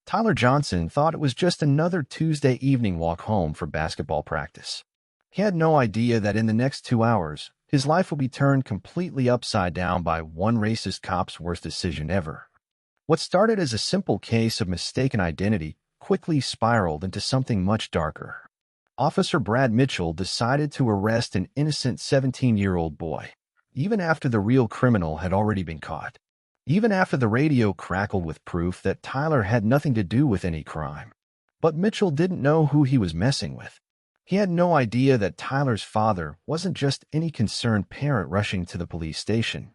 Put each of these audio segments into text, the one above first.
Tyler Johnson thought it was just another Tuesday evening walk home for basketball practice. He had no idea that in the next 2 hours, his life would be turned completely upside down by one racist cop's worst decision ever. What started as a simple case of mistaken identity quickly spiraled into something much darker. Officer Brad Mitchell decided to arrest an innocent 17-year-old boy, even after the real criminal had already been caught. Even after the radio crackled with proof that Tyler had nothing to do with any crime. But Mitchell didn't know who he was messing with. He had no idea that Tyler's father wasn't just any concerned parent rushing to the police station.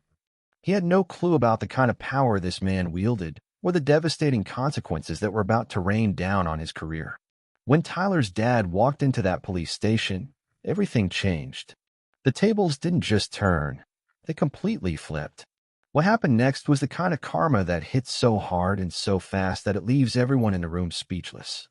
He had no clue about the kind of power this man wielded or the devastating consequences that were about to rain down on his career. When Tyler's dad walked into that police station, everything changed. The tables didn't just turn, they completely flipped. What happened next was the kind of karma that hits so hard and so fast that it leaves everyone in the room speechless.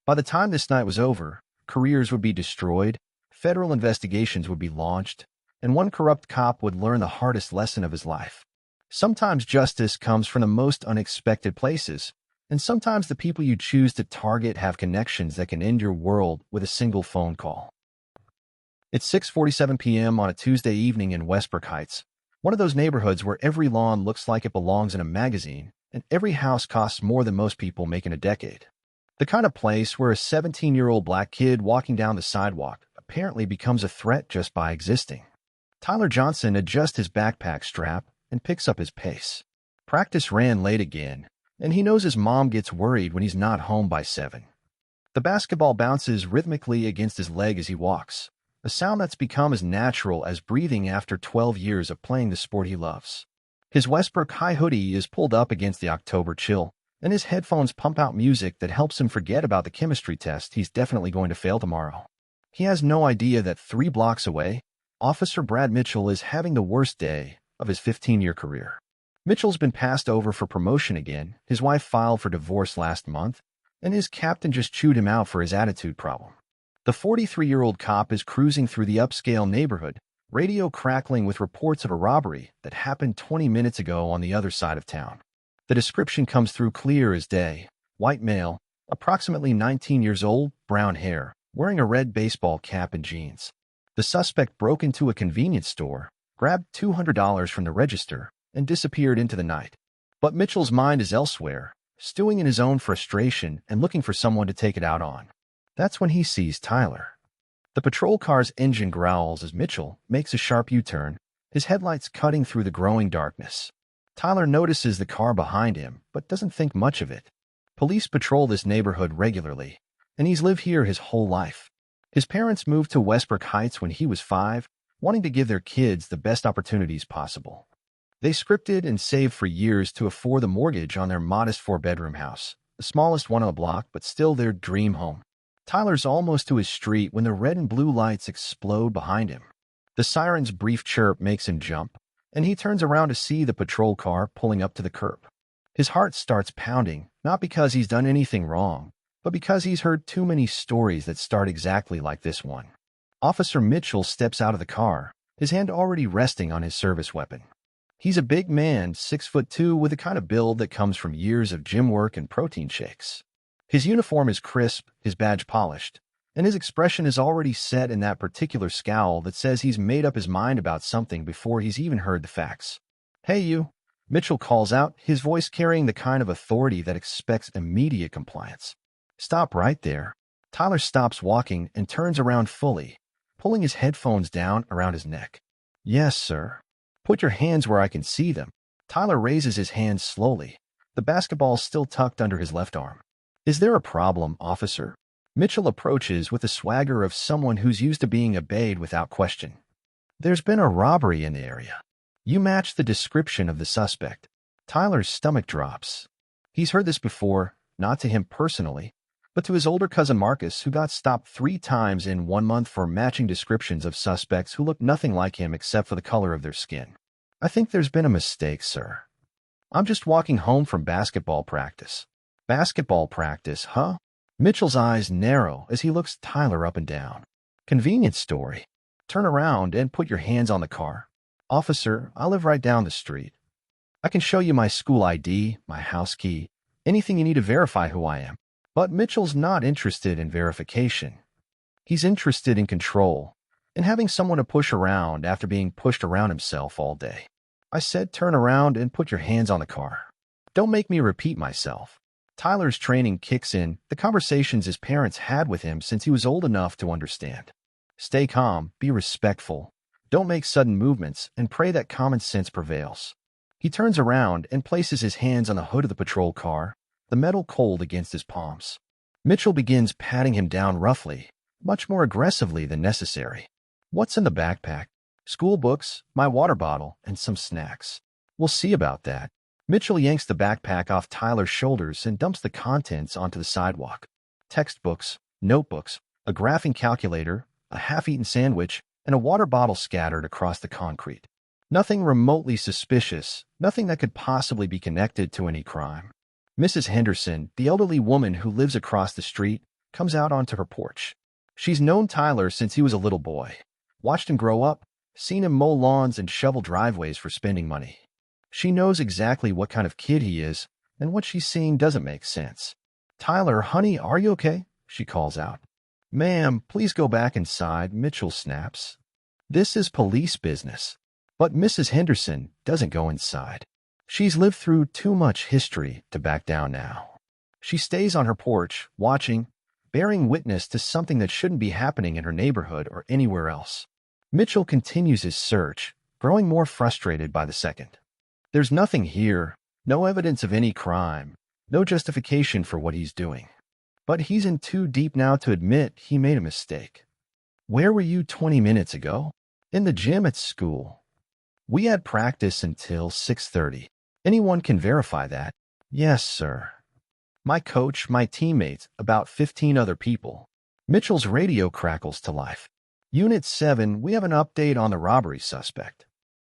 By the time this night was over, careers would be destroyed, federal investigations would be launched, and one corrupt cop would learn the hardest lesson of his life. Sometimes justice comes from the most unexpected places, and sometimes the people you choose to target have connections that can end your world with a single phone call. It's 6:47 p.m. on a Tuesday evening in Westbrook Heights, one of those neighborhoods where every lawn looks like it belongs in a magazine, and every house costs more than most people make in a decade. The kind of place where a 17-year-old black kid walking down the sidewalk apparently becomes a threat just by existing. Tyler Johnson adjusts his backpack strap and picks up his pace. Practice ran late again, and he knows his mom gets worried when he's not home by 7. The basketball bounces rhythmically against his leg as he walks, a sound that's become as natural as breathing after 12 years of playing the sport he loves. His Westbrook High hoodie is pulled up against the October chill, and his headphones pump out music that helps him forget about the chemistry test he's definitely going to fail tomorrow. He has no idea that 3 blocks away, Officer Brad Mitchell is having the worst day of his 15-year career. Mitchell's been passed over for promotion again, his wife filed for divorce last month, and his captain just chewed him out for his attitude problem. The 43-year-old cop is cruising through the upscale neighborhood, radio crackling with reports of a robbery that happened 20 minutes ago on the other side of town. The description comes through clear as day. White male, approximately 19 years old, brown hair, wearing a red baseball cap and jeans. The suspect broke into a convenience store, grabbed $200 from the register, and disappeared into the night. But Mitchell's mind is elsewhere, stewing in his own frustration and looking for someone to take it out on. That's when he sees Tyler. The patrol car's engine growls as Mitchell makes a sharp U-turn, his headlights cutting through the growing darkness. Tyler notices the car behind him, but doesn't think much of it. Police patrol this neighborhood regularly, and he's lived here his whole life. His parents moved to Westbrook Heights when he was 5, wanting to give their kids the best opportunities possible. They scripted and saved for years to afford the mortgage on their modest 4-bedroom house, the smallest one on the block, but still their dream home. Tyler's almost to his street when the red and blue lights explode behind him. The siren's brief chirp makes him jump, and he turns around to see the patrol car pulling up to the curb. His heart starts pounding, not because he's done anything wrong, but because he's heard too many stories that start exactly like this one. Officer Mitchell steps out of the car, his hand already resting on his service weapon. He's a big man, 6'2", with the kind of build that comes from years of gym work and protein shakes. His uniform is crisp, his badge polished, and his expression is already set in that particular scowl that says he's made up his mind about something before he's even heard the facts. "Hey you," Mitchell calls out, his voice carrying the kind of authority that expects immediate compliance. "Stop right there." Tyler stops walking and turns around fully, pulling his headphones down around his neck. "Yes, sir." "Put your hands where I can see them." Tyler raises his hands slowly, the basketball still tucked under his left arm. "Is there a problem, officer?" Mitchell approaches with the swagger of someone who's used to being obeyed without question. "There's been a robbery in the area. You match the description of the suspect." Tyler's stomach drops. He's heard this before, not to him personally, but to his older cousin Marcus, who got stopped 3 times in 1 month for matching descriptions of suspects who looked nothing like him except for the color of their skin. "I think there's been a mistake, sir. I'm just walking home from basketball practice." "Basketball practice, huh?" Mitchell's eyes narrow as he looks Tyler up and down. "Convenience story. Turn around and put your hands on the car." "Officer, I live right down the street. I can show you my school ID, my house key, Anything you need to verify who I am. But Mitchell's not interested in verification. He's interested in control, in having someone to push around after being pushed around himself all day. I said turn around and put your hands on the car. Don't make me repeat myself. Tyler's training kicks in, the conversations his parents had with him since he was old enough to understand. Stay calm, be respectful, don't make sudden movements, and pray that common sense prevails. He turns around and places his hands on the hood of the patrol car, the metal cold against his palms. Mitchell begins patting him down roughly, much more aggressively than necessary. What's in the backpack? School books, my water bottle, and some snacks. We'll see about that. Mitchell yanks the backpack off Tyler's shoulders and dumps the contents onto the sidewalk. Textbooks, notebooks, a graphing calculator, a half-eaten sandwich, and a water bottle scattered across the concrete. Nothing remotely suspicious, nothing that could possibly be connected to any crime. Mrs. Henderson, the elderly woman who lives across the street, comes out onto her porch. She's known Tyler since he was a little boy, watched him grow up, seen him mow lawns and shovel driveways for spending money. She knows exactly what kind of kid he is, and what she's seeing doesn't make sense. Tyler, honey, are you okay? She calls out. Ma'am, please go back inside, Mitchell snaps. This is police business. But Mrs. Henderson doesn't go inside. She's lived through too much history to back down now. She stays on her porch, watching, bearing witness to something that shouldn't be happening in her neighborhood or anywhere else. Mitchell continues his search, growing more frustrated by the second. There's nothing here, no evidence of any crime, no justification for what he's doing. But he's in too deep now to admit he made a mistake. Where were you 20 minutes ago? In the gym at school. We had practice until 6:30. Anyone can verify that. Yes, sir. My coach, my teammates, about 15 other people. Mitchell's radio crackles to life. Unit 7, we have an update on the robbery suspect.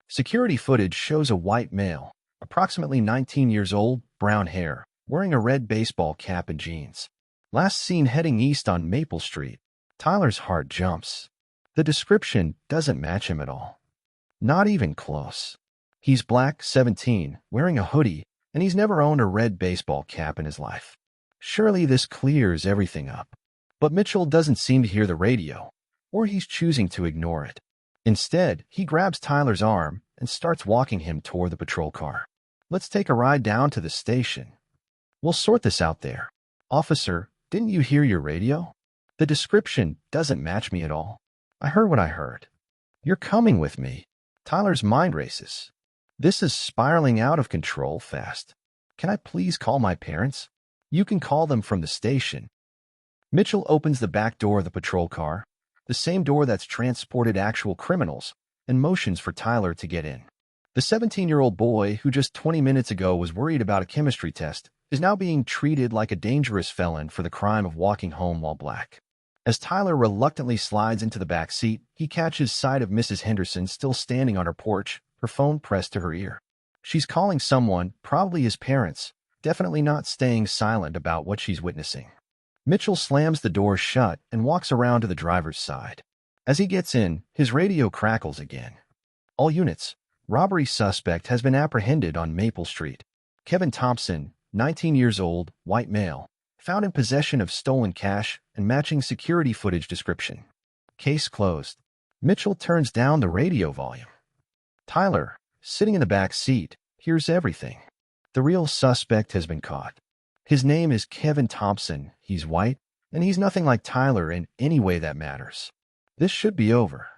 Security footage shows a white male, approximately 19 years old, brown hair, wearing a red baseball cap and jeans. Last seen heading east on Maple Street. Tyler's heart jumps. The description doesn't match him at all. Not even close. He's black, 17, wearing a hoodie, and he's never owned a red baseball cap in his life. Surely this clears everything up. But Mitchell doesn't seem to hear the radio, or he's choosing to ignore it. Instead, he grabs Tyler's arm and starts walking him toward the patrol car. Let's take a ride down to the station. We'll sort this out there. Officer, didn't you hear your radio? The description doesn't match me at all. I heard what I heard. You're coming with me. Tyler's mind races. This is spiraling out of control fast. Can I please call my parents? You can call them from the station. Mitchell opens the back door of the patrol car, the same door that's transported actual criminals, and motions for Tyler to get in. The 17-year-old boy who just 20 minutes ago was worried about a chemistry test is now being treated like a dangerous felon for the crime of walking home while black. As Tyler reluctantly slides into the back seat, he catches sight of Mrs. Henderson still standing on her porch, her phone pressed to her ear. She's calling someone, probably his parents, definitely not staying silent about what she's witnessing. Mitchell slams the door shut and walks around to the driver's side. As he gets in, his radio crackles again. All units, robbery suspect has been apprehended on Maple Street. Kevin Thompson, 19 years old, white male, found in possession of stolen cash and matching security footage description. Case closed. Mitchell turns down the radio volume. Tyler, sitting in the back seat, hears everything. The real suspect has been caught. His name is Kevin Thompson, he's white, and he's nothing like Tyler in any way that matters. This should be over.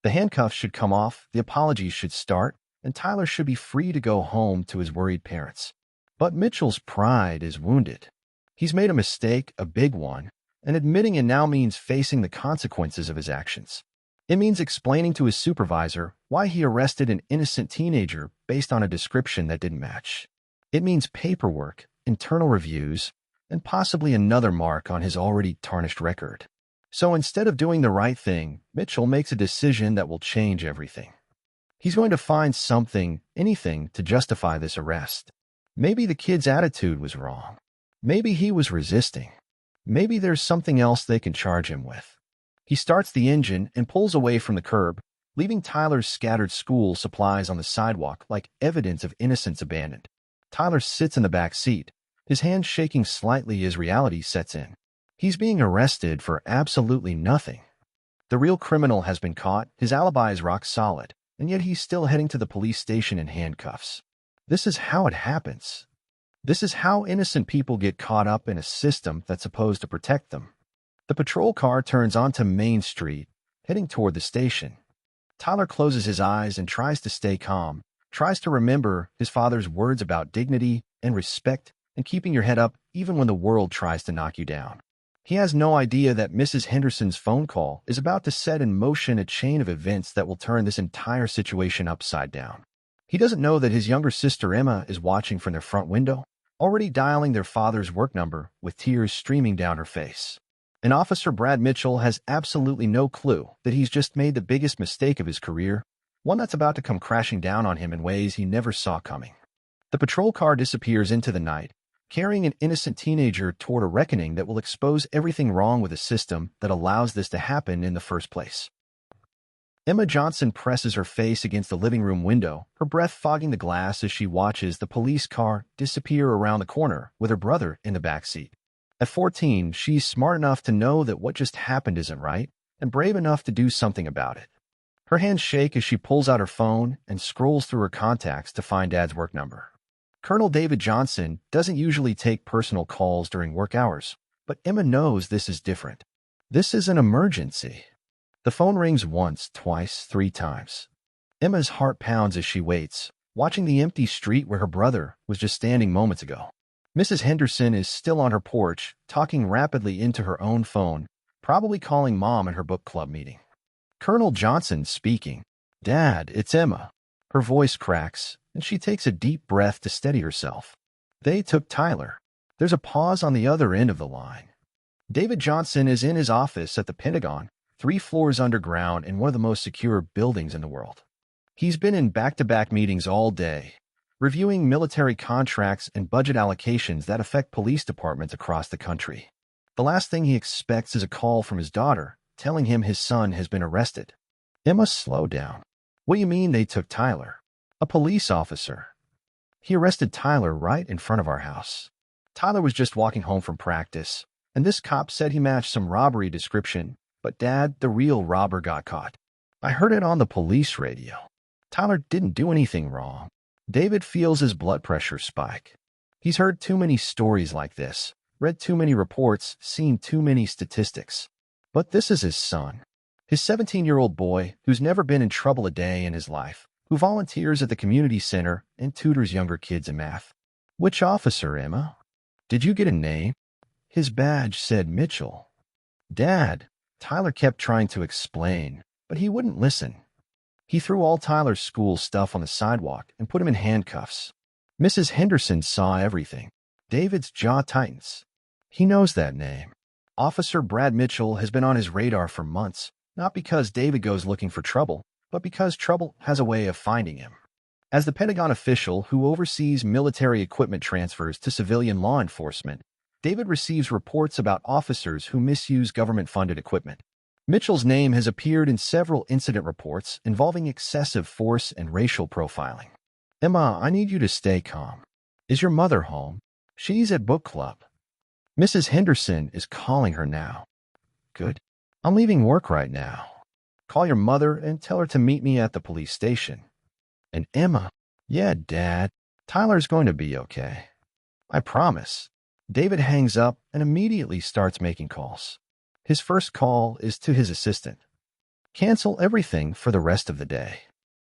The handcuffs should come off, the apologies should start, and Tyler should be free to go home to his worried parents. But Mitchell's pride is wounded. He's made a mistake, a big one, and admitting it now means facing the consequences of his actions. It means explaining to his supervisor why he arrested an innocent teenager based on a description that didn't match. It means paperwork, internal reviews, and possibly another mark on his already tarnished record. So instead of doing the right thing, Mitchell makes a decision that will change everything. He's going to find something, anything, to justify this arrest. Maybe the kid's attitude was wrong. Maybe he was resisting. Maybe there's something else they can charge him with. He starts the engine and pulls away from the curb, leaving Tyler's scattered school supplies on the sidewalk like evidence of innocence abandoned. Tyler sits in the back seat, his hands shaking slightly as reality sets in. He's being arrested for absolutely nothing. The real criminal has been caught, his alibi is rock solid, and yet he's still heading to the police station in handcuffs. This is how it happens. This is how innocent people get caught up in a system that's supposed to protect them. The patrol car turns onto Main Street, heading toward the station. Tyler closes his eyes and tries to stay calm, tries to remember his father's words about dignity and respect and keeping your head up even when the world tries to knock you down. He has no idea that Mrs. Henderson's phone call is about to set in motion a chain of events that will turn this entire situation upside down. He doesn't know that his younger sister Emma is watching from their front window, already dialing their father's work number with tears streaming down her face. And Officer Brad Mitchell has absolutely no clue that he's just made the biggest mistake of his career, one that's about to come crashing down on him in ways he never saw coming. The patrol car disappears into the night, carrying an innocent teenager toward a reckoning that will expose everything wrong with a system that allows this to happen in the first place. Emma Johnson presses her face against the living room window, her breath fogging the glass as she watches the police car disappear around the corner with her brother in the back seat. At 14, she's smart enough to know that what just happened isn't right, and brave enough to do something about it. Her hands shake as she pulls out her phone and scrolls through her contacts to find Dad's work number. Colonel David Johnson doesn't usually take personal calls during work hours, but Emma knows this is different. This is an emergency. The phone rings once, twice, 3 times. Emma's heart pounds as she waits, watching the empty street where her brother was just standing moments ago. Mrs. Henderson is still on her porch, talking rapidly into her own phone, probably calling Mom in her book club meeting. Colonel Johnson speaking. "Dad, it's Emma." Her voice cracks, and she takes a deep breath to steady herself. "They took Tyler." There's a pause on the other end of the line. David Johnson is in his office at the Pentagon, 3 floors underground in one of the most secure buildings in the world. He's been in back-to-back meetings all day, reviewing military contracts and budget allocations that affect police departments across the country. The last thing he expects is a call from his daughter, telling him his son has been arrested. Emma, slow down. "What do you mean they took Tyler?" "A police officer. He arrested Tyler right in front of our house. Tyler was just walking home from practice, and this cop said he matched some robbery description, but Dad, the real robber got caught. I heard it on the police radio. Tyler didn't do anything wrong." David feels his blood pressure spike. He's heard too many stories like this, read too many reports, seen too many statistics. But this is his son. His 17-year-old boy who's never been in trouble a day in his life, who volunteers at the community center and tutors younger kids in math. "Which officer, Emma? Did you get a name?" "His badge said Mitchell." "Dad," Tyler kept trying to explain, but he wouldn't listen. He threw all Tyler's school stuff on the sidewalk and put him in handcuffs. Mrs. Henderson saw everything. David's jaw tightens. He knows that name. Officer Brad Mitchell has been on his radar for months, not because David goes looking for trouble, but because trouble has a way of finding him. As the Pentagon official who oversees military equipment transfers to civilian law enforcement, David receives reports about officers who misuse government-funded equipment. Mitchell's name has appeared in several incident reports involving excessive force and racial profiling. "Emma, I need you to stay calm. Is your mother home?" "She's at book club." Mrs. Henderson is calling her now. "Good. I'm leaving work right now. Call your mother and tell her to meet me at the police station." And Emma, "Yeah, Dad, Tyler's going to be okay. I promise." David hangs up and immediately starts making calls. His first call is to his assistant. "Cancel everything for the rest of the day.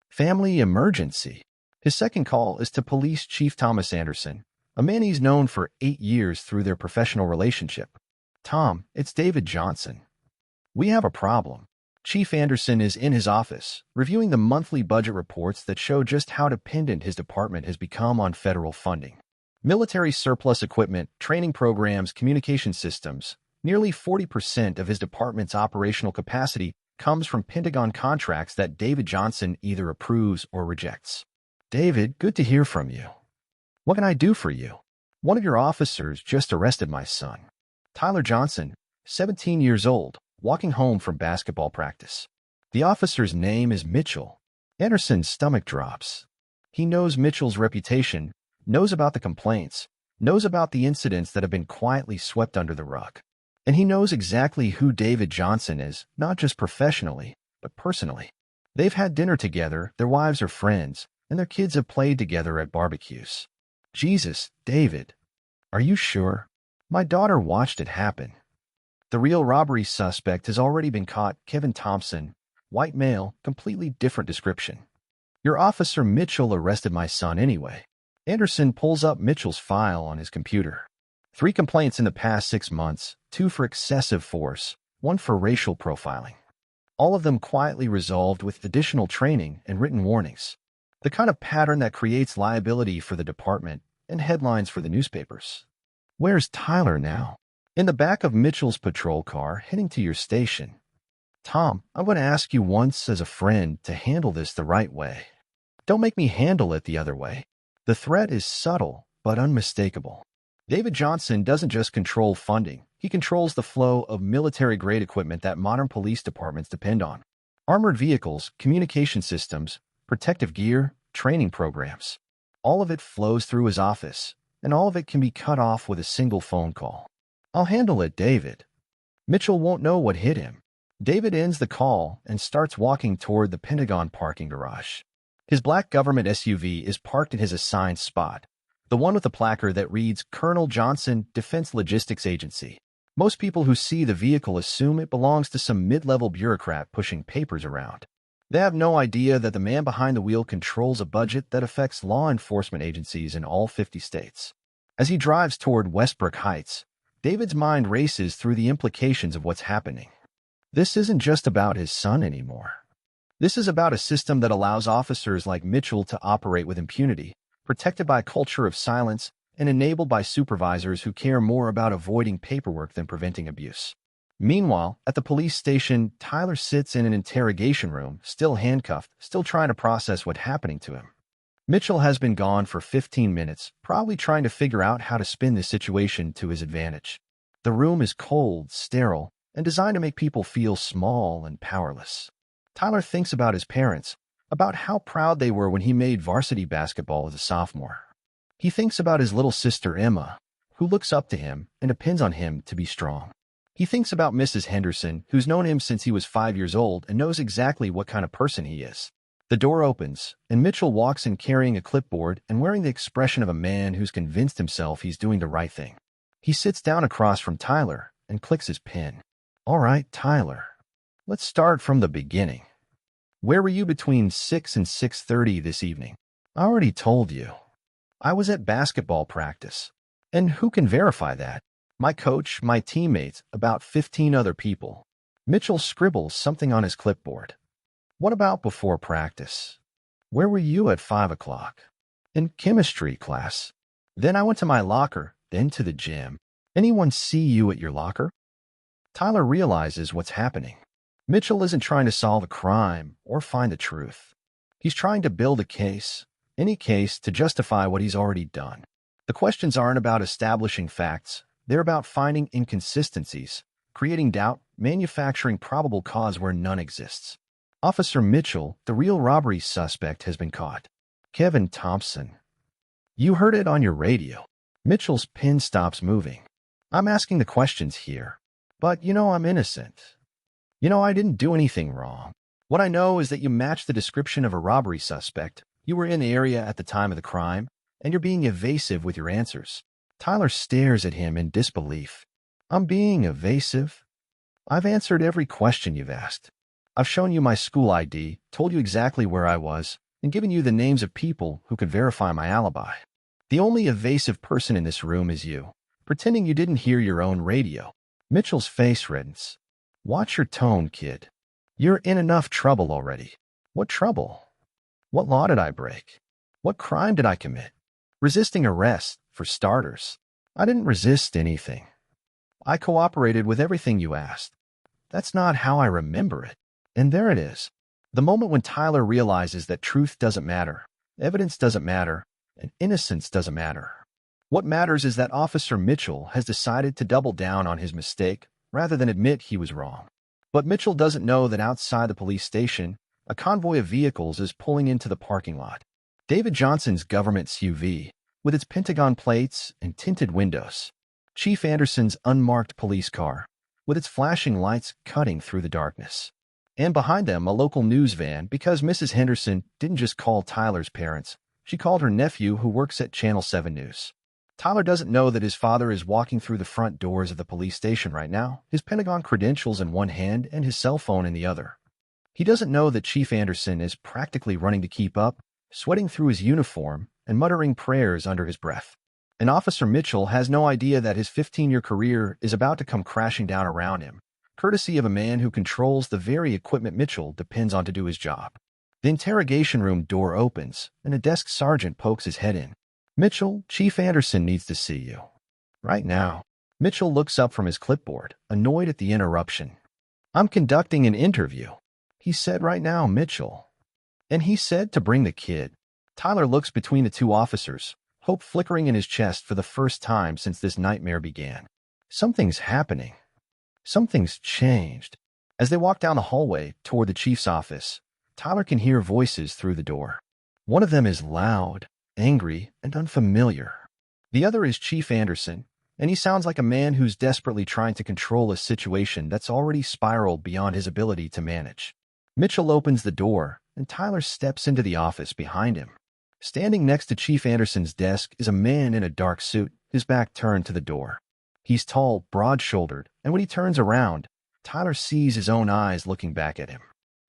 Family emergency." His second call is to Police Chief Thomas Anderson, a man he's known for 8 years through their professional relationship. "Tom, it's David Johnson. We have a problem." Chief Anderson is in his office, reviewing the monthly budget reports that show just how dependent his department has become on federal funding. Military surplus equipment, training programs, communication systems. Nearly 40% of his department's operational capacity comes from Pentagon contracts that David Johnson either approves or rejects. "David, good to hear from you. What can I do for you?" "One of your officers just arrested my son, Tyler Johnson, 17 years old, walking home from basketball practice. The officer's name is Mitchell." Anderson's stomach drops. He knows Mitchell's reputation, knows about the complaints, knows about the incidents that have been quietly swept under the rug. And he knows exactly who David Johnson is, not just professionally, but personally. They've had dinner together, their wives are friends, and their kids have played together at barbecues. Jesus, David, are you sure? My daughter watched it happen. The real robbery suspect has already been caught. Kevin Thompson, white male, completely different description. Your officer Mitchell arrested my son anyway. Anderson pulls up Mitchell's file on his computer. 3 complaints in the past 6 months, 2 for excessive force, 1 for racial profiling. All of them quietly resolved with additional training and written warnings. The kind of pattern that creates liability for the department and headlines for the newspapers. Where's Tyler now? In the back of Mitchell's patrol car, heading to your station. Tom, I'm going to ask you once as a friend to handle this the right way. Don't make me handle it the other way. The threat is subtle, but unmistakable. David Johnson doesn't just control funding. He controls the flow of military-grade equipment that modern police departments depend on. Armored vehicles, communication systems, protective gear, training programs. All of it flows through his office, and all of it can be cut off with a single phone call. I'll handle it, David. Mitchell won't know what hit him. David ends the call and starts walking toward the Pentagon parking garage. His black government SUV is parked in his assigned spot, the one with the placard that reads Colonel Johnson, Defense Logistics Agency. Most people who see the vehicle assume it belongs to some mid-level bureaucrat pushing papers around. They have no idea that the man behind the wheel controls a budget that affects law enforcement agencies in all 50 states. As he drives toward Westbrook Heights, David's mind races through the implications of what's happening. This isn't just about his son anymore. This is about a system that allows officers like Mitchell to operate with impunity, protected by a culture of silence and enabled by supervisors who care more about avoiding paperwork than preventing abuse. Meanwhile, at the police station, Tyler sits in an interrogation room, still handcuffed, still trying to process what's happening to him. Mitchell has been gone for 15 minutes, probably trying to figure out how to spin this situation to his advantage. The room is cold, sterile, and designed to make people feel small and powerless. Tyler thinks about his parents, about how proud they were when he made varsity basketball as a sophomore. He thinks about his little sister Emma, who looks up to him and depends on him to be strong. He thinks about Mrs. Henderson, who's known him since he was 5 years old and knows exactly what kind of person he is. The door opens, and Mitchell walks in carrying a clipboard and wearing the expression of a man who's convinced himself he's doing the right thing. He sits down across from Tyler and clicks his pen. All right, Tyler. Let's start from the beginning. Where were you between 6 and 6:30 this evening? I already told you. I was at basketball practice. And who can verify that? My coach, my teammates, about 15 other people. Mitchell scribbles something on his clipboard. What about before practice? Where were you at 5 o'clock? In chemistry class. Then I went to my locker, then to the gym. Anyone see you at your locker? Tyler realizes what's happening. Mitchell isn't trying to solve a crime or find the truth. He's trying to build a case, any case, to justify what he's already done. The questions aren't about establishing facts. They're about finding inconsistencies, creating doubt, manufacturing probable cause where none exists. Officer Mitchell, the real robbery suspect, has been caught. Kevin Thompson. You heard it on your radio. Mitchell's pen stops moving. I'm asking the questions here. But I'm innocent. I didn't do anything wrong. What I know is that you match the description of a robbery suspect. You were in the area at the time of the crime, and you're being evasive with your answers. Tyler stares at him in disbelief. I'm being evasive? I've answered every question you've asked. I've shown you my school ID, told you exactly where I was, and given you the names of people who could verify my alibi. The only evasive person in this room is you, pretending you didn't hear your own radio. Mitchell's face reddens. Watch your tone, kid. You're in enough trouble already. What trouble? What law did I break? What crime did I commit? Resisting arrest, for starters. I didn't resist anything. I cooperated with everything you asked. That's not how I remember it. And there it is. The moment when Tyler realizes that truth doesn't matter, evidence doesn't matter, and innocence doesn't matter. What matters is that Officer Mitchell has decided to double down on his mistake rather than admit he was wrong. But Mitchell doesn't know that outside the police station, a convoy of vehicles is pulling into the parking lot. David Johnson's government SUV, with its Pentagon plates and tinted windows. Chief Anderson's unmarked police car, with its flashing lights cutting through the darkness. And behind them, a local news van, because Mrs. Henderson didn't just call Tyler's parents. She called her nephew, who works at Channel 7 News. Tyler doesn't know that his father is walking through the front doors of the police station right now, his Pentagon credentials in one hand and his cell phone in the other. He doesn't know that Chief Anderson is practically running to keep up, sweating through his uniform and muttering prayers under his breath. And Officer Mitchell has no idea that his 15-year career is about to come crashing down around him, courtesy of a man who controls the very equipment Mitchell depends on to do his job. The interrogation room door opens, and a desk sergeant pokes his head in. "Mitchell, Chief Anderson needs to see you." Right now. Mitchell looks up from his clipboard, annoyed at the interruption. "I'm conducting an interview." "He said right now, Mitchell." "And he said to bring the kid." Tyler looks between the two officers, hope flickering in his chest for the first time since this nightmare began. Something's happening. Something's changed. As they walk down the hallway toward the chief's office, Tyler can hear voices through the door. One of them is loud, angry, and unfamiliar. The other is Chief Anderson, and he sounds like a man who's desperately trying to control a situation that's already spiraled beyond his ability to manage. Mitchell opens the door, and Tyler steps into the office behind him. Standing next to Chief Anderson's desk is a man in a dark suit, his back turned to the door. He's tall, broad-shouldered, and when he turns around, Tyler sees his own eyes looking back at him.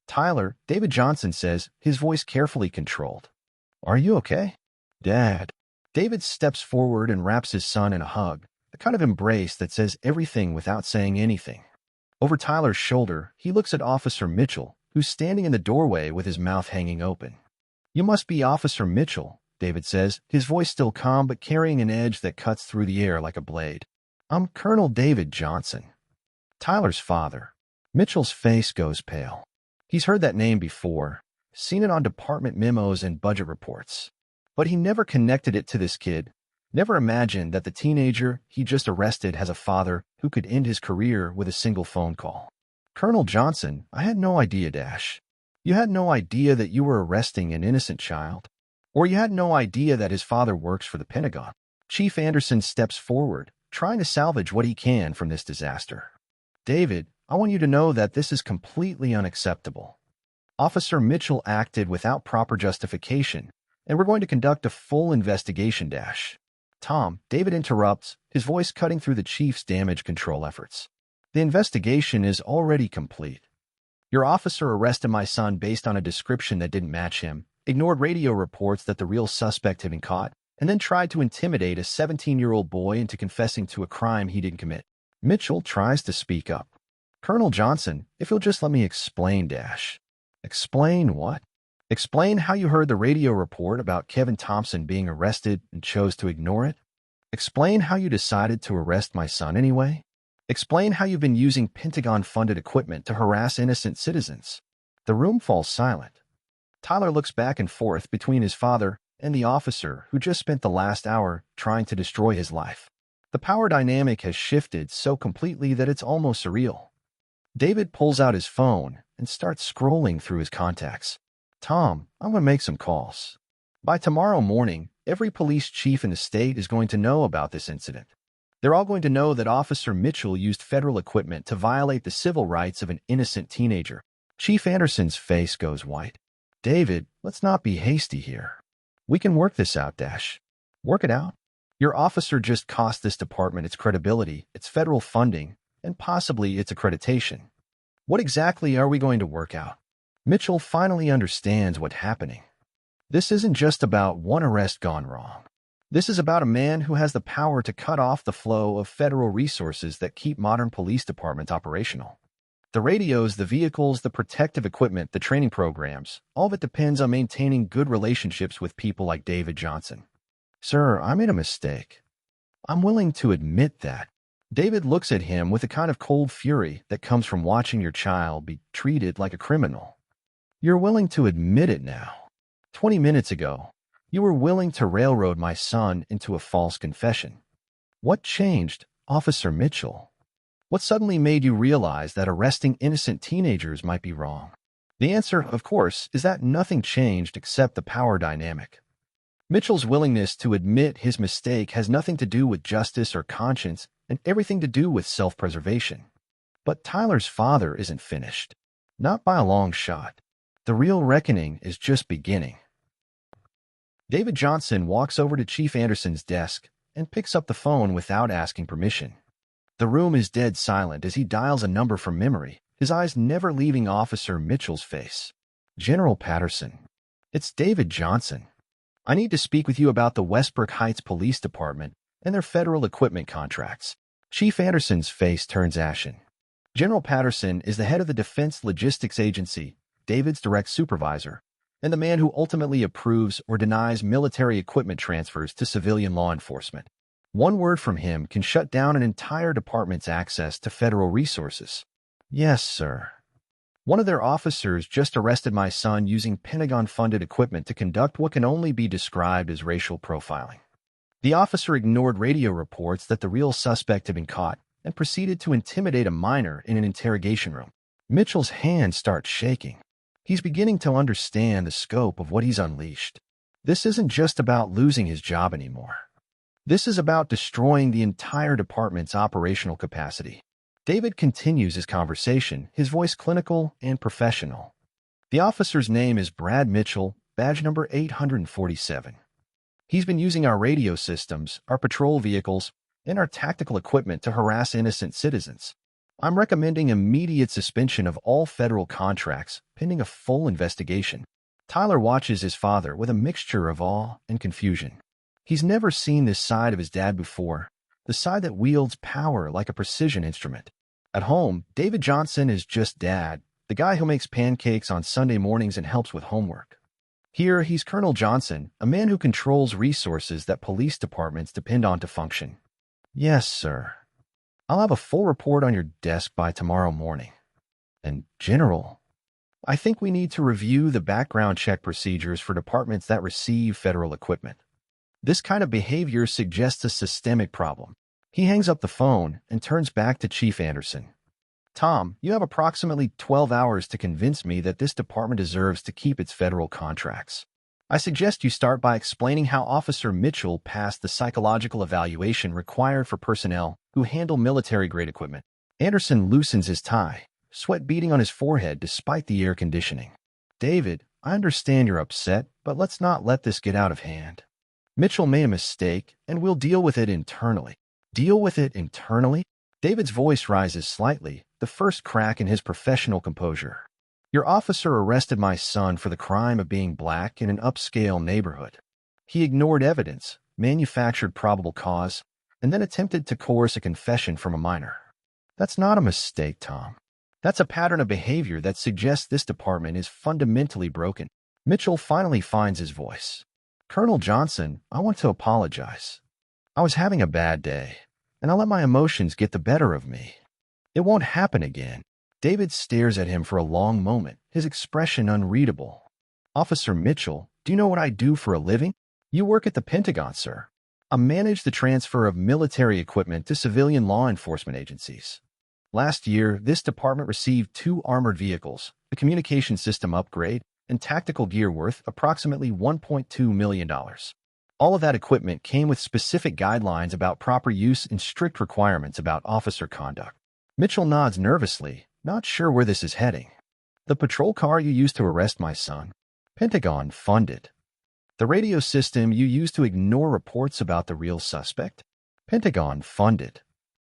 "Tyler," David Johnson says, his voice carefully controlled. "Are you okay?" "Dad." David steps forward and wraps his son in a hug, the kind of embrace that says everything without saying anything. Over Tyler's shoulder, he looks at Officer Mitchell, who's standing in the doorway with his mouth hanging open. "You must be Officer Mitchell," David says, his voice still calm but carrying an edge that cuts through the air like a blade. "I'm Colonel David Johnson." Tyler's father. Mitchell's face goes pale. He's heard that name before, seen it on department memos and budget reports. But he never connected it to this kid, never imagined that the teenager he just arrested has a father who could end his career with a single phone call. "Colonel Johnson, I had no idea, Dash. You had no idea that you were arresting an innocent child? Or you had no idea that his father works for the Pentagon?" Chief Anderson steps forward, trying to salvage what he can from this disaster. "David, I want you to know that this is completely unacceptable. Officer Mitchell acted without proper justification, and we're going to conduct a full investigation, Dash." "Tom," David interrupts, his voice cutting through the chief's damage control efforts. "The investigation is already complete. Your officer arrested my son based on a description that didn't match him, ignored radio reports that the real suspect had been caught, and then tried to intimidate a 17-year-old boy into confessing to a crime he didn't commit." Mitchell tries to speak up. "Colonel Johnson, if you'll just let me explain, Dash." "Explain what?" "Explain how you heard the radio report about Kevin Thompson being arrested and chose to ignore it. Explain how you decided to arrest my son anyway. Explain how you've been using Pentagon-funded equipment to harass innocent citizens." The room falls silent. Tyler looks back and forth between his father and the officer who just spent the last hour trying to destroy his life. The power dynamic has shifted so completely that it's almost surreal. David pulls out his phone and starts scrolling through his contacts. "Tom, I'm going to make some calls. By tomorrow morning, every police chief in the state is going to know about this incident. They're all going to know that Officer Mitchell used federal equipment to violate the civil rights of an innocent teenager." Chief Anderson's face goes white. "David, let's not be hasty here. We can work this out, Dash. Work it out. Your officer just cost this department its credibility, its federal funding, and possibly its accreditation. What exactly are we going to work out?" Mitchell finally understands what's happening. This isn't just about one arrest gone wrong. This is about a man who has the power to cut off the flow of federal resources that keep modern police departments operational. The radios, the vehicles, the protective equipment, the training programs, all of it depends on maintaining good relationships with people like David Johnson. "Sir, I made a mistake. I'm willing to admit that." David looks at him with the kind of cold fury that comes from watching your child be treated like a criminal. "You're willing to admit it now. 20 minutes ago, you were willing to railroad my son into a false confession. What changed, Officer Mitchell? What suddenly made you realize that arresting innocent teenagers might be wrong?" The answer, of course, is that nothing changed except the power dynamic. Mitchell's willingness to admit his mistake has nothing to do with justice or conscience and everything to do with self-preservation. But Tyler's father isn't finished. Not by a long shot. The real reckoning is just beginning. David Johnson walks over to Chief Anderson's desk and picks up the phone without asking permission. The room is dead silent as he dials a number from memory, his eyes never leaving Officer Mitchell's face. General Patterson. It's David Johnson. I need to speak with you about the Westbrook Heights Police Department and their federal equipment contracts. Chief Anderson's face turns ashen. General Patterson is the head of the Defense Logistics Agency, David's direct supervisor, and the man who ultimately approves or denies military equipment transfers to civilian law enforcement. One word from him can shut down an entire department's access to federal resources. Yes, sir. One of their officers just arrested my son using Pentagon-funded equipment to conduct what can only be described as racial profiling. The officer ignored radio reports that the real suspect had been caught and proceeded to intimidate a minor in an interrogation room. Mitchell's hands start shaking. He's beginning to understand the scope of what he's unleashed. This isn't just about losing his job anymore. This is about destroying the entire department's operational capacity. David continues his conversation, his voice clinical and professional. The officer's name is Brad Mitchell, badge number 847. He's been using our radio systems, our patrol vehicles, and our tactical equipment to harass innocent citizens. I'm recommending immediate suspension of all federal contracts, pending a full investigation. Tyler watches his father with a mixture of awe and confusion. He's never seen this side of his dad before, the side that wields power like a precision instrument. At home, David Johnson is just dad, the guy who makes pancakes on Sunday mornings and helps with homework. Here, he's Colonel Johnson, a man who controls resources that police departments depend on to function. Yes, sir. I'll have a full report on your desk by tomorrow morning. And, General, I think we need to review the background check procedures for departments that receive federal equipment. This kind of behavior suggests a systemic problem. He hangs up the phone and turns back to Chief Anderson. Tom, you have approximately 12 hours to convince me that this department deserves to keep its federal contracts. I suggest you start by explaining how Officer Mitchell passed the psychological evaluation required for personnel who handle military-grade equipment. Anderson loosens his tie, sweat beading on his forehead despite the air conditioning. David, I understand you're upset, but let's not let this get out of hand. Mitchell made a mistake, and we'll deal with it internally. Deal with it internally? David's voice rises slightly, the first crack in his professional composure. Your officer arrested my son for the crime of being black in an upscale neighborhood. He ignored evidence, manufactured probable cause, and then attempted to coerce a confession from a minor. That's not a mistake, Tom. That's a pattern of behavior that suggests this department is fundamentally broken. Mitchell finally finds his voice. Colonel Johnson, I want to apologize. I was having a bad day, and I let my emotions get the better of me. It won't happen again. David stares at him for a long moment, his expression unreadable. Officer Mitchell, do you know what I do for a living? You work at the Pentagon, sir. I manage the transfer of military equipment to civilian law enforcement agencies. Last year, this department received 2 armored vehicles, a communication system upgrade, and tactical gear worth approximately $1.2 million. All of that equipment came with specific guidelines about proper use and strict requirements about officer conduct. Mitchell nods nervously, not sure where this is heading. The patrol car you used to arrest my son, Pentagon funded. The radio system you used to ignore reports about the real suspect, Pentagon funded.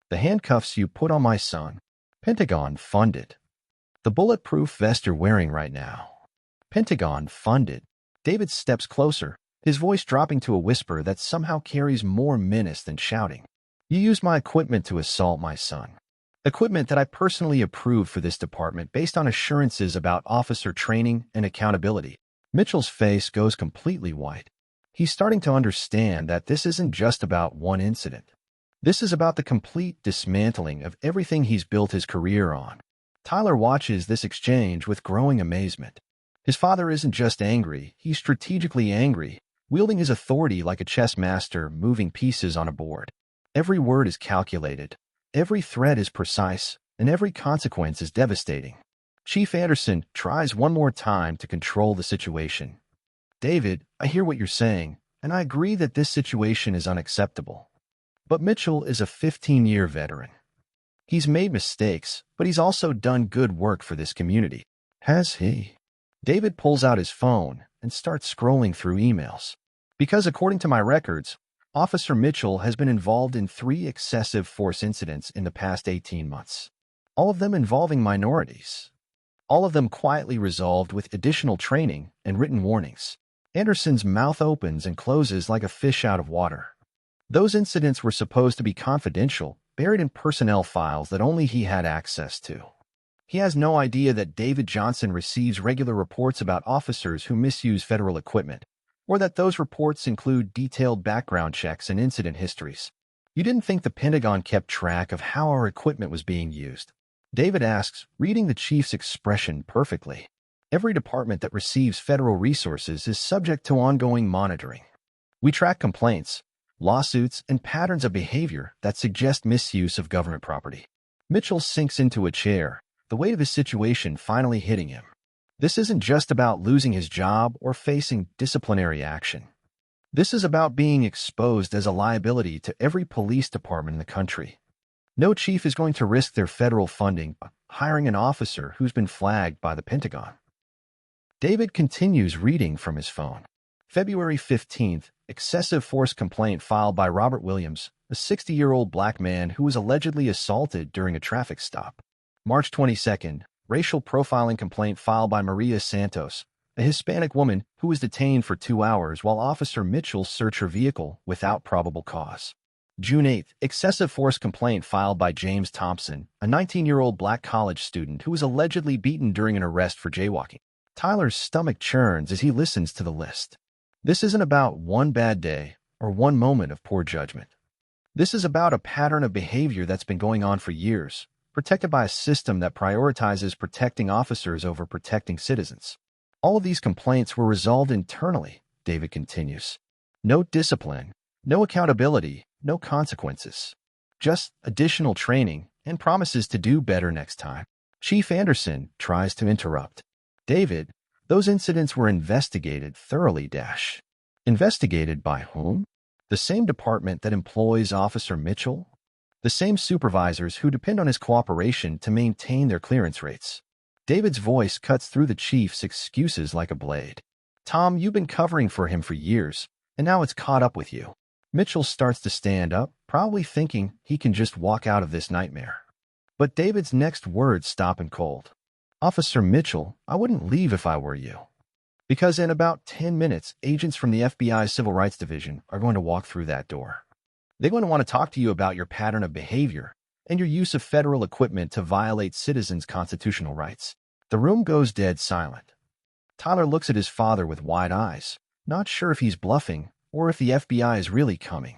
The handcuffs you put on my son, Pentagon funded. The bulletproof vest you're wearing right now, Pentagon funded. David steps closer, his voice dropping to a whisper that somehow carries more menace than shouting. You used my equipment to assault my son. Equipment that I personally approved for this department based on assurances about officer training and accountability. Mitchell's face goes completely white. He's starting to understand that this isn't just about one incident. This is about the complete dismantling of everything he's built his career on. Tyler watches this exchange with growing amazement. His father isn't just angry, he's strategically angry, wielding his authority like a chess master moving pieces on a board. Every word is calculated, every threat is precise, and every consequence is devastating. Chief Anderson tries one more time to control the situation. David, I hear what you're saying, and I agree that this situation is unacceptable. But Mitchell is a 15-year veteran. He's made mistakes, but he's also done good work for this community. Has he? David pulls out his phone and starts scrolling through emails. Because according to my records, Officer Mitchell has been involved in 3 excessive force incidents in the past 18 months. All of them involving minorities. All of them quietly resolved with additional training and written warnings. Anderson's mouth opens and closes like a fish out of water. Those incidents were supposed to be confidential, buried in personnel files that only he had access to. He has no idea that David Johnson receives regular reports about officers who misuse federal equipment, or that those reports include detailed background checks and incident histories. You didn't think the Pentagon kept track of how our equipment was being used? David asks, reading the chief's expression perfectly. Every department that receives federal resources is subject to ongoing monitoring. We track complaints, lawsuits, and patterns of behavior that suggest misuse of government property. Mitchell sinks into a chair, the weight of his situation finally hitting him. This isn't just about losing his job or facing disciplinary action. This is about being exposed as a liability to every police department in the country. No chief is going to risk their federal funding by hiring an officer who's been flagged by the Pentagon. David continues reading from his phone. February 15th, excessive force complaint filed by Robert Williams, a 60-year-old black man who was allegedly assaulted during a traffic stop. March 22nd, racial profiling complaint filed by Maria Santos, a Hispanic woman who was detained for 2 hours while Officer Mitchell searched her vehicle without probable cause. June 8th, excessive force complaint filed by James Thompson, a 19-year-old black college student who was allegedly beaten during an arrest for jaywalking. Tyler's stomach churns as he listens to the list. This isn't about one bad day or one moment of poor judgment. This is about a pattern of behavior that's been going on for years, protected by a system that prioritizes protecting officers over protecting citizens. All of these complaints were resolved internally, David continues. No discipline, no accountability, no consequences. Just additional training and promises to do better next time. Chief Anderson tries to interrupt. David, those incidents were investigated thoroughly. Investigated by whom? The same department that employs Officer Mitchell? The same supervisors who depend on his cooperation to maintain their clearance rates. David's voice cuts through the chief's excuses like a blade. Tom, you've been covering for him for years, and now it's caught up with you. Mitchell starts to stand up, probably thinking he can just walk out of this nightmare. But David's next words stop him cold. Officer Mitchell, I wouldn't leave if I were you. Because in about 10 minutes, agents from the FBI's Civil Rights Division are going to walk through that door. They're going to want to talk to you about your pattern of behavior and your use of federal equipment to violate citizens' constitutional rights. The room goes dead silent. Tyler looks at his father with wide eyes, not sure if he's bluffing or if the FBI is really coming.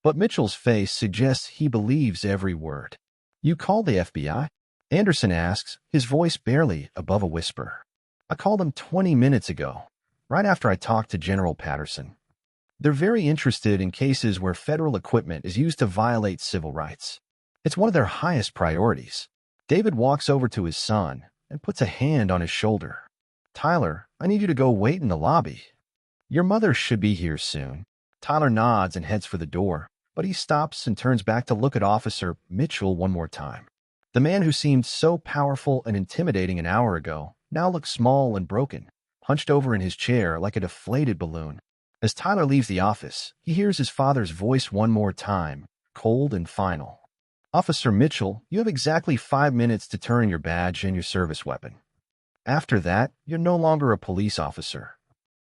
But Mitchell's face suggests he believes every word. You called the FBI? Anderson asks, his voice barely above a whisper. I called them 20 minutes ago, right after I talked to General Patterson. They're very interested in cases where federal equipment is used to violate civil rights. It's one of their highest priorities. David walks over to his son and puts a hand on his shoulder. Tyler, I need you to go wait in the lobby. Your mother should be here soon. Tyler nods and heads for the door, but he stops and turns back to look at Officer Mitchell one more time. The man who seemed so powerful and intimidating an hour ago now looks small and broken, hunched over in his chair like a deflated balloon. As Tyler leaves the office, he hears his father's voice one more time, cold and final. Officer Mitchell, you have exactly 5 minutes to turn in your badge and your service weapon. After that, you're no longer a police officer.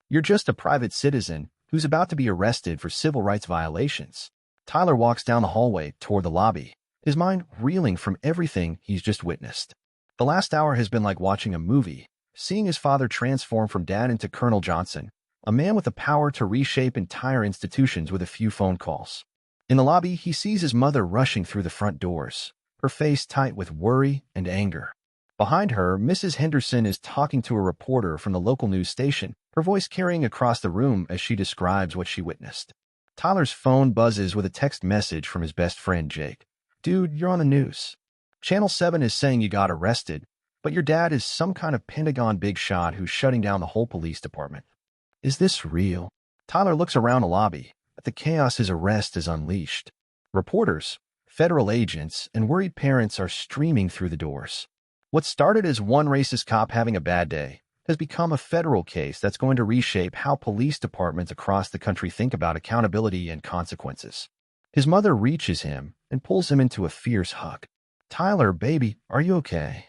You're just a private citizen who's about to be arrested for civil rights violations. Tyler walks down the hallway toward the lobby, his mind reeling from everything he's just witnessed. The last hour has been like watching a movie, seeing his father transform from dad into Colonel Johnson, a man with the power to reshape entire institutions with a few phone calls. In the lobby, he sees his mother rushing through the front doors, her face tight with worry and anger. Behind her, Mrs. Henderson is talking to a reporter from the local news station, her voice carrying across the room as she describes what she witnessed. Tyler's phone buzzes with a text message from his best friend, Jake. Dude, you're on the news. Channel 7 is saying you got arrested, but your dad is some kind of Pentagon big shot who's shutting down the whole police department. Is this real? Tyler looks around the lobby, but the chaos his arrest is unleashed. Reporters, federal agents, and worried parents are streaming through the doors. What started as one racist cop having a bad day has become a federal case that's going to reshape how police departments across the country think about accountability and consequences. His mother reaches him and pulls him into a fierce hug. "Tyler, baby, are you okay?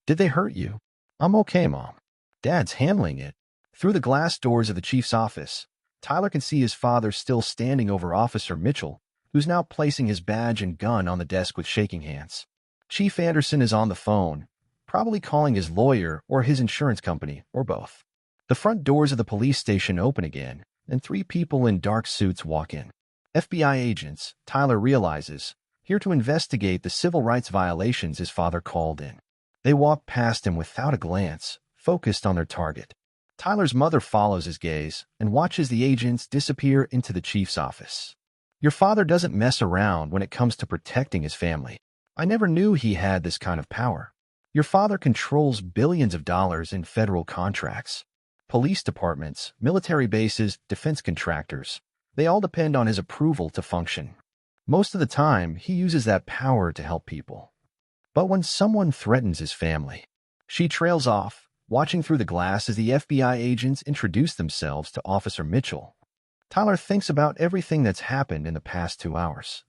Did they hurt you?" "I'm okay, Mom." Dad's handling it. Through the glass doors of the chief's office, Tyler can see his father still standing over Officer Mitchell, who's now placing his badge and gun on the desk with shaking hands. Chief Anderson is on the phone, probably calling his lawyer or his insurance company, or both. The front doors of the police station open again, and three people in dark suits walk in. FBI agents, Tyler realizes, here to investigate the civil rights violations his father called in. They walk past him without a glance, focused on their target. Tyler's mother follows his gaze and watches the agents disappear into the chief's office. "Your father doesn't mess around when it comes to protecting his family. I never knew he had this kind of power. Your father controls billions of dollars in federal contracts. Police departments, military bases, defense contractors, they all depend on his approval to function. Most of the time, he uses that power to help people. But when someone threatens his family..." She trails off, watching through the glass as the FBI agents introduce themselves to Officer Mitchell. Tyler thinks about everything that's happened in the past 2 hours.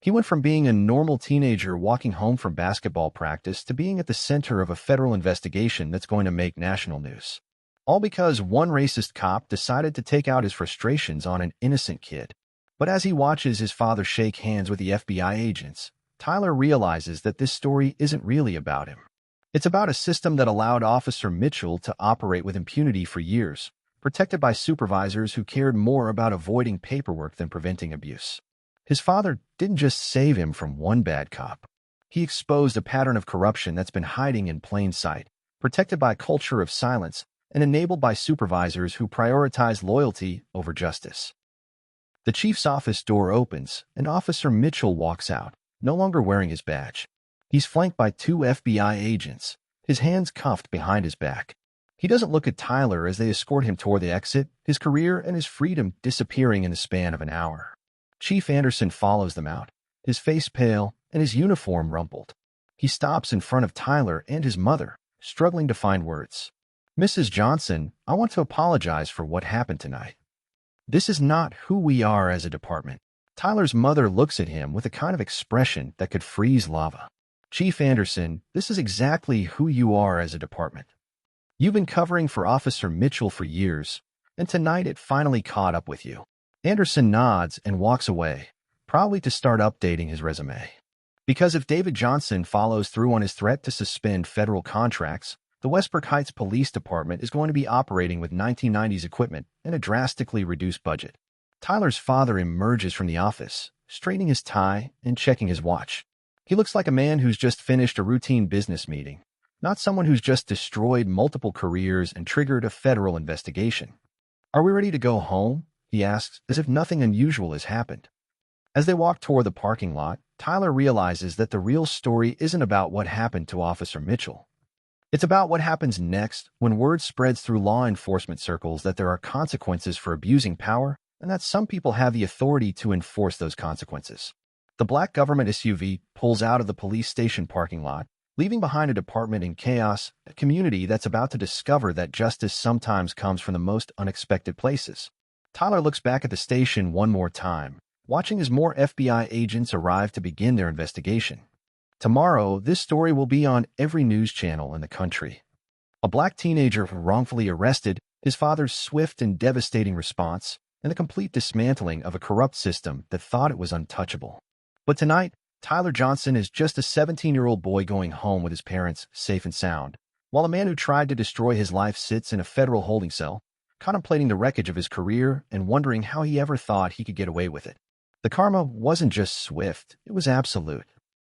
He went from being a normal teenager walking home from basketball practice to being at the center of a federal investigation that's going to make national news. All because one racist cop decided to take out his frustrations on an innocent kid. But as he watches his father shake hands with the FBI agents, Tyler realizes that this story isn't really about him. It's about a system that allowed Officer Mitchell to operate with impunity for years, protected by supervisors who cared more about avoiding paperwork than preventing abuse. His father didn't just save him from one bad cop. He exposed a pattern of corruption that's been hiding in plain sight, protected by a culture of silence, and enabled by supervisors who prioritize loyalty over justice. The chief's office door opens, and Officer Mitchell walks out, no longer wearing his badge. He's flanked by 2 FBI agents, his hands cuffed behind his back. He doesn't look at Tyler as they escort him toward the exit, his career and his freedom disappearing in the span of an hour. Chief Anderson follows them out, his face pale and his uniform rumpled. He stops in front of Tyler and his mother, struggling to find words. "Mrs. Johnson, I want to apologize for what happened tonight. This is not who we are as a department." Tyler's mother looks at him with a kind of expression that could freeze lava. "Chief Anderson, this is exactly who you are as a department. You've been covering for Officer Mitchell for years, and tonight it finally caught up with you." Anderson nods and walks away, probably to start updating his resume. Because if David Johnson follows through on his threat to suspend federal contracts, the Westbrook Heights Police Department is going to be operating with 1990s equipment and a drastically reduced budget. Tyler's father emerges from the office, straightening his tie and checking his watch. He looks like a man who's just finished a routine business meeting, not someone who's just destroyed multiple careers and triggered a federal investigation. "Are we ready to go home?" he asks, as if nothing unusual has happened. As they walk toward the parking lot, Tyler realizes that the real story isn't about what happened to Officer Mitchell. It's about what happens next when word spreads through law enforcement circles that there are consequences for abusing power and that some people have the authority to enforce those consequences. The black government SUV pulls out of the police station parking lot, leaving behind a department in chaos, a community that's about to discover that justice sometimes comes from the most unexpected places. Tyler looks back at the station one more time, watching as more FBI agents arrive to begin their investigation. Tomorrow, this story will be on every news channel in the country. A black teenager wrongfully arrested, his father's swift and devastating response, and the complete dismantling of a corrupt system that thought it was untouchable. But tonight, Tyler Johnson is just a 17-year-old boy going home with his parents, safe and sound, while a man who tried to destroy his life sits in a federal holding cell, contemplating the wreckage of his career and wondering how he ever thought he could get away with it. The karma wasn't just swift, it was absolute.